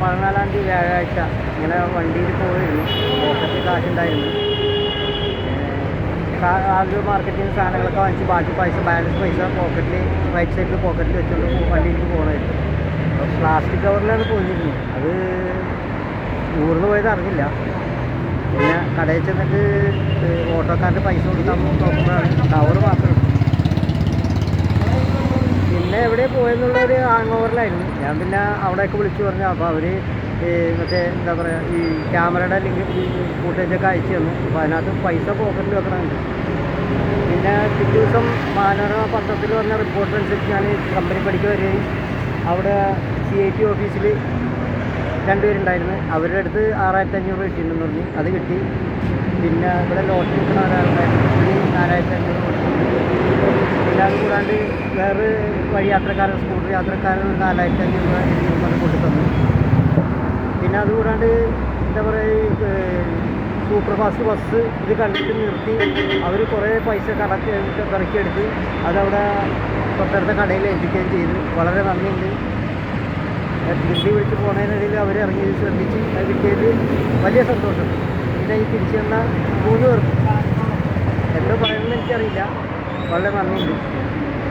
14-ാം തീയതി വ്യാഴാഴ്ച ഇങ്ങനെ വണ്ടിയിൽ പോയിരുന്നു. പോക്കറ്റിൽ കാശുണ്ടായിരുന്നു. ആദ്യ മാർക്കറ്റിൽ നിന്ന് സാധനങ്ങളൊക്കെ വാങ്ങിച്ച് ബാക്കി ബാലൻസ് പൈസ പോക്കറ്റിൽ റൈറ്റ് സൈഡിൽ പോക്കറ്റിൽ വെച്ചുകൊണ്ട് വണ്ടിയിലേക്ക് പോകണമായിരുന്നു. പ്ലാസ്റ്റിക് കവറിലാണ് പോയിരുന്നത്. അത് ഊർന്ന് പോയത് അറിഞ്ഞില്ല. പിന്നെ കടയിൽ ചെന്നിട്ട് ഓട്ടോക്കാരൻ്റെ പൈസ കൊടുക്കാൻ നോക്കുമ്പോഴാണ് കവർ മാത്രം. പിന്നെ എവിടെ പോയെന്നുള്ളൊരു ഹാങ് ഓവറിലായിരുന്നു. ഞാൻ പിന്നെ അവിടെയൊക്കെ വിളിച്ചു പറഞ്ഞു. അപ്പോൾ അവർ മറ്റേ എന്താ പറയുക, ഈ ക്യാമറയുടെ ലിങ്ക് ഫുട്ടേജൊക്കെ അയച്ചു തന്നു. അപ്പോൾ അതിനകത്ത് പൈസ പോക്കറ്റിൽ വെക്കണമുണ്ട്. പിന്നെ പിറ്റേ ദിവസം മനോരമ പത്രത്തിൽ പറഞ്ഞ റിപ്പോർട്ട് അനുസരിച്ച് ഞാൻ കമ്പനി പഠിക്കുക വരികയും അവിടെ CIT ഓഫീസിൽ 2 പേരുണ്ടായിരുന്നു. അവരുടെ അടുത്ത് 6500 കിട്ടിയിട്ടുണ്ടെന്ന് പറഞ്ഞു. അത് കിട്ടി. പിന്നെ ഇവിടെ ലോട്ടറി കിട്ടുന്ന ഒരാളുണ്ടായിരുന്നു. 4500 കൊടുത്തിട്ടുണ്ട്. പിന്നെ അത് കൂടാണ്ട് വേറെ വഴി യാത്രക്കാരൻ സ്കൂട്ടർ യാത്രക്കാരൻ 4500 കൊണ്ടു തന്നു. പിന്നെ അതുകൂടാണ്ട് എന്താ പറയുക, സൂപ്പർ ഫാസ്റ്റ് ബസ് ഇത് കണ്ടിട്ട് നിർത്തി അവർ കുറേ പൈസ കറക്കിയെടുത്ത് അതവിടെ തൊട്ടടുത്ത കടയിൽ ഏൽപ്പിക്കുകയും ചെയ്തു. വളരെ നന്ദിയുണ്ട്. തിരിച്ച് വിളിച്ച് പോകുന്നതിനിടയിൽ അവർ ഇറങ്ങി ശ്രദ്ധിച്ച് അത് കിട്ടിയത് വലിയ സന്തോഷം. പിന്നെ ഈ തിരിച്ചു വന്ന 3 പേർക്ക് എന്തോ പറയണമെന്ന് എനിക്കറിയില്ല. വളരെ നന്ദിയുണ്ട്.